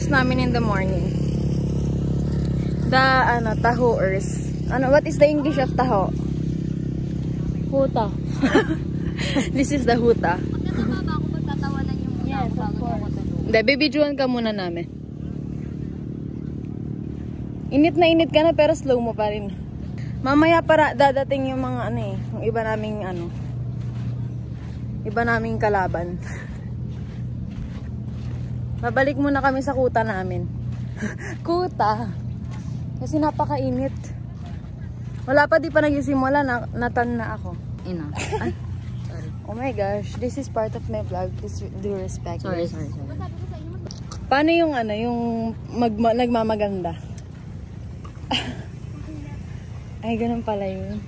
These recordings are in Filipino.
breakfast namin in the morning. Tahoers. What is the English of taho? Huta. This is the huta. Magkasama ba ako magtatawanan yung muna? Yes, of course. Hindi, bibidyoan ka muna namin. Init na init ka na pero slow mo pa rin. Mamaya para dadating yung mga yung iba naming kalaban. Babalik muna kami sa kuta namin. Kuta. Kasi napakainit. Wala pa, di pa nagsimula, natan na ako. Ina. Ay. Sorry. Oh my gosh, this is part of my vlog. Please do respect. Sorry. Paano yung nagmamaganda? Ay, ganun pala yun.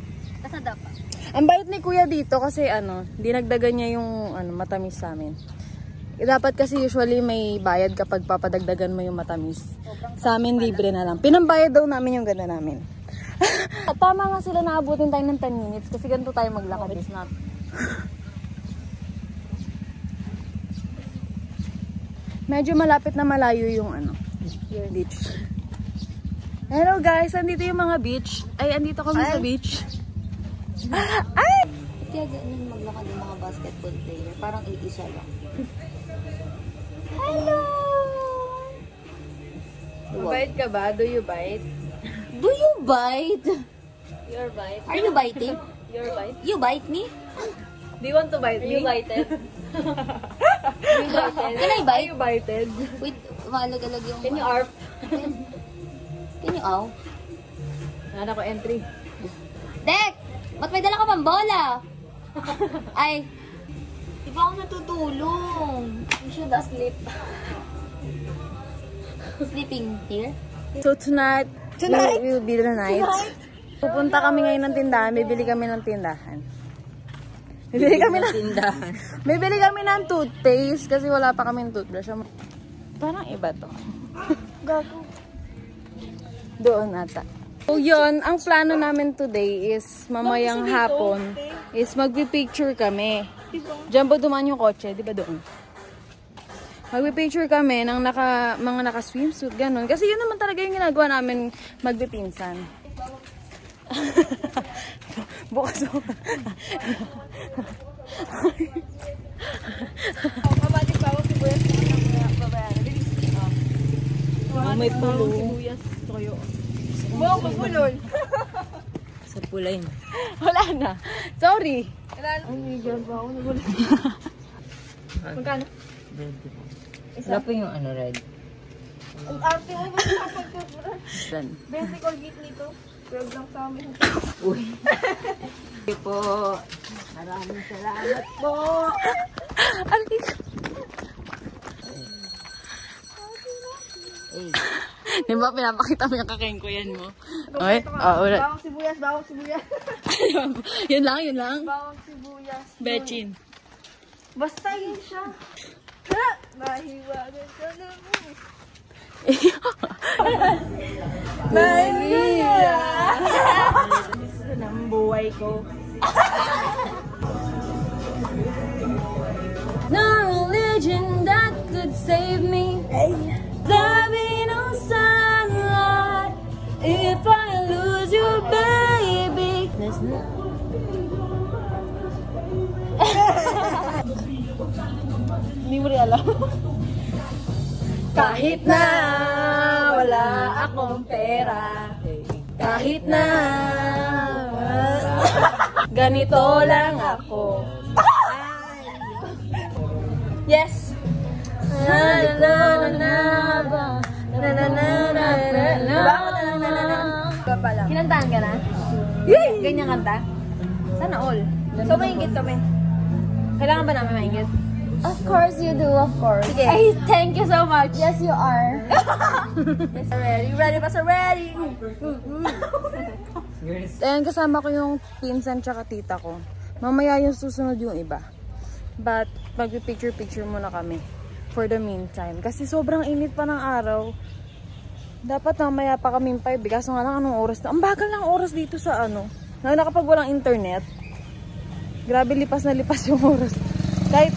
Kasada pa. Ang bait ni kuya dito kasi dinagdagan niya yung matamis sa amin. Dapat kasi usually may bayad kapag papadagdagan mo yung matamis. Sa amin libre na lang. Pinambayad daw namin yung ganda namin. Tama nga sila, naabutin tayo ng 10 minutes kasi ganito tayo maglakad. It's not. Medyo malapit na malayo yung beach. Hello guys, andito yung mga beach. Ay, andito kami sa beach. Ay! Kaya ganun maglakad yung mga basketball player. Parang iisa lang. Hello! Bite ka ba? Do you bite? Do you bite? Your bite? Are you biting? Your bite? You bite me? Do you want to bite me? You bited? You bited? Can I Are bite? you bited? Wait, malag-alag yung... Can you arp? Can you ow? Nana ko entry. Dek! Ba't may dala ka pang bola? Ay. Di ba ako natutulong? You should sleep. Sleeping here? So tonight will be the night. Pupunta kami ngayon ng tindahan. Bibili kami ng tindahan. Bibili kami ng toothpaste kasi wala pa kami ng toothbrush. Parang iba to. Gago. Doon ata. So yun, ang plano namin today is mamayang hapon is magpipicture kami. Diyan ba dumaan yung kotse? Di ba doon? Magpipicture kami ng mga naka-swimsuit, ganun. Kasi yun naman talaga yung ginagawa namin magpipinsan. Bukas mo. Mabatik pa ako sibuyas ng babayaran. May pulo. Sibuyas, toyo. Buong pagpulol. Sa pulay na. Wala na. Sorry. Ay, God ba ako nagulat. Magkano? Wala pa yung red. Ang arte mo ba sa pagpapura? 20 Colgate nito. 12 lang sa amin. Uy. Sige po. Maraming salamat po. Alis. Di ba pinapakita mo yung kakengkuyan mo? Okay? Ulit. Bawang sibuyas, bawang sibuyas. Yun lang. Bawang sibuyas. Bechin. Basta yun siya. Ha! Mahiwagan ka na mo. Maria! Ito na ang buhay ko. No religion that could save me. There'll be no sunlight if I lose you, baby. Hindi mo rin alam. Kahit na wala akong pera, kahit na ganito lang ako. Yes! Kinantahan ka na? Ganyan kanta? Sana all. So, maingit kami. Kailangan ba namin maingit? Of course you do, of course. Sige. Ay, thank you so much. Yes, you are. Yes, ready. Ready ba sa ready? Ayan, kasama ko yung pinsan tsaka tita ko. Mamaya yung susunod yung iba. But, magpipicture-picture muna kami. For the meantime. Kasi sobrang init pa ng araw. Dapat mamaya pa kami 5. Kaso nga lang anong oras na. Ang bagal ng oras dito sa na kapag walang internet. Grabe, lipas na lipas yung oras. Kahit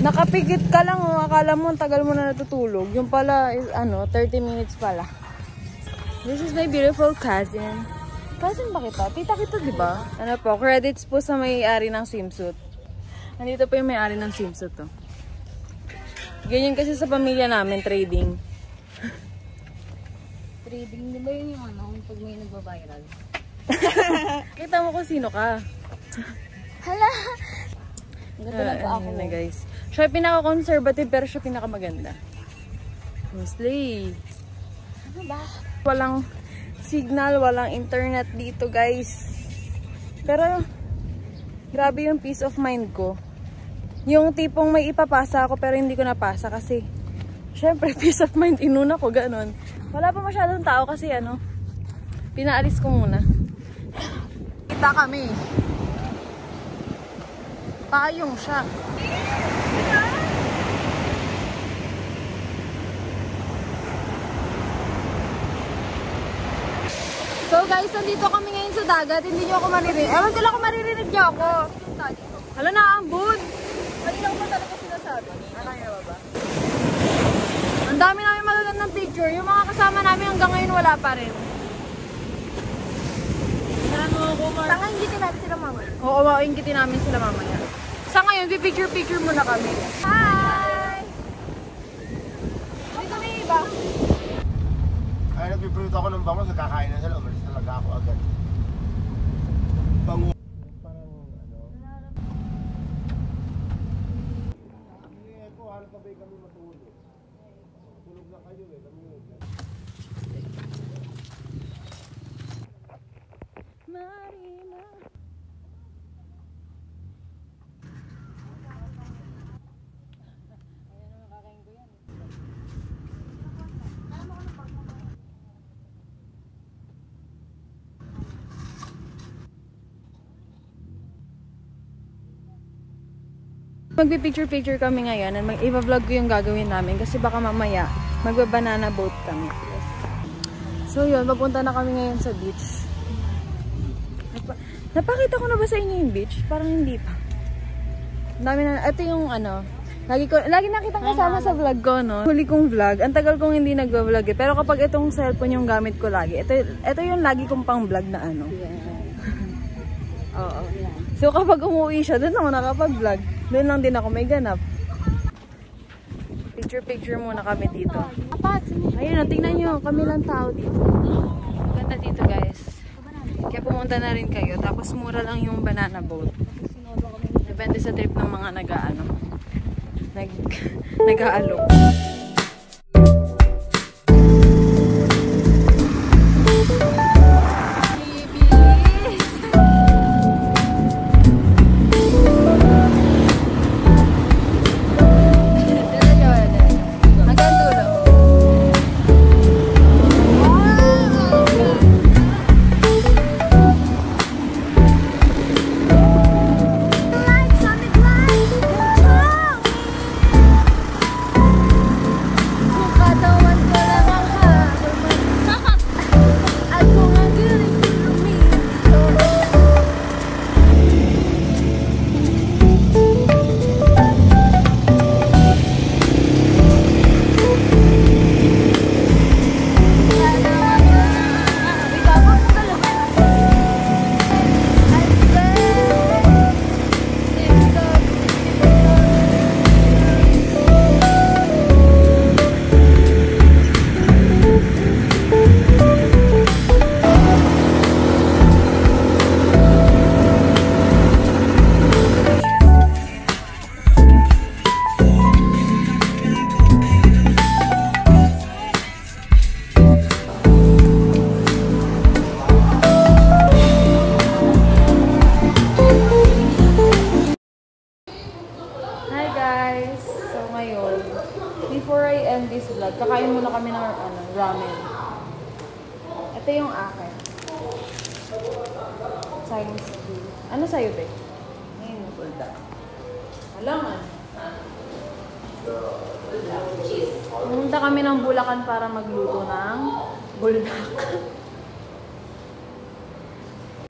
Nakapigit ka lang, oh. Akala mo, ang tagal mo na natutulog. Yung pala is, 30 minutes pala. This is my beautiful cousin. Cousin ba kita? Tita kita, di ba? Ano po, credits po sa may-ari ng swimsuit. Nandito po yung may-ari ng swimsuit, to. Ganyan kasi sa pamilya namin, trading. Trading, di ba yun yung pag may nagbabiral? Kita mo kung sino ka. Hala! Ganda lang po ako. Na guys. Siya pinaka-conservative pero siya pinaka-maganda. Slay. Ano ba? Walang signal, walang internet dito guys. Pero grabe yung peace of mind ko. Yung tipong may ipapasa ako pero hindi ko napasa kasi syempre peace of mind inuna ko, ganon. Wala pa masyadong tao kasi pinaalis ko muna. Kita kami. Payong siya. So guys, nandito kami ngayon sa dagat. Hindi nyo ako maririnig. Ewan ko lang kung maririnig nyo ako. Hala, naambun. Kanina ko pa talaga sinasabi. ba? Ang dami namin magagandang picture. Yung mga kasama namin hanggang ngayon wala pa rin. Tanga, inggitin natin sila mamaya. Oo, inggitin namin sila mamaya. Sa ngayon, picture muna kami. Hi! Dito may iba. Ay, nagpiprito ako ng bango, kakain na sila, umalis talaga ako agad. Bango. Parang Hindi ko, halos sabay kami matulog. Tulog na kayo kami. Marina. Magpi-picture kami ngayon at i-vlog ko yung gagawin namin kasi baka mamaya magba-banana boat kami. Yes. So yun, papunta na kami ngayon sa beach. Napakita ko na ba sa inyo yung beach? Parang hindi pa. Dami na, ito yung lagi nakitang kasama sa vlog ko, no? Huli kong vlog. Ang tagal kong hindi nagva-vlog eh. Pero kapag itong cellphone yung gamit ko lagi, ito yung lagi kong pang vlog na Oo. So kapag umuwi siya, doon ako nakapag-vlog. Doon lang din ako may ganap. Picture muna kami dito. Ayun, tingnan nyo. Kami lang tao dito. Ganda dito guys. Kaya pumunta na rin kayo. Tapos mura lang yung banana boat. Depende sa trip ng mga nag-aalok. Before I end this vlog, kakain muna kami ng ramen. Ito yung akin. Chinese food. Ano sa'yo, Be? Ngayon, buldak. Alangan. Pumunta kami ng Bulacan para magluto ng buldak.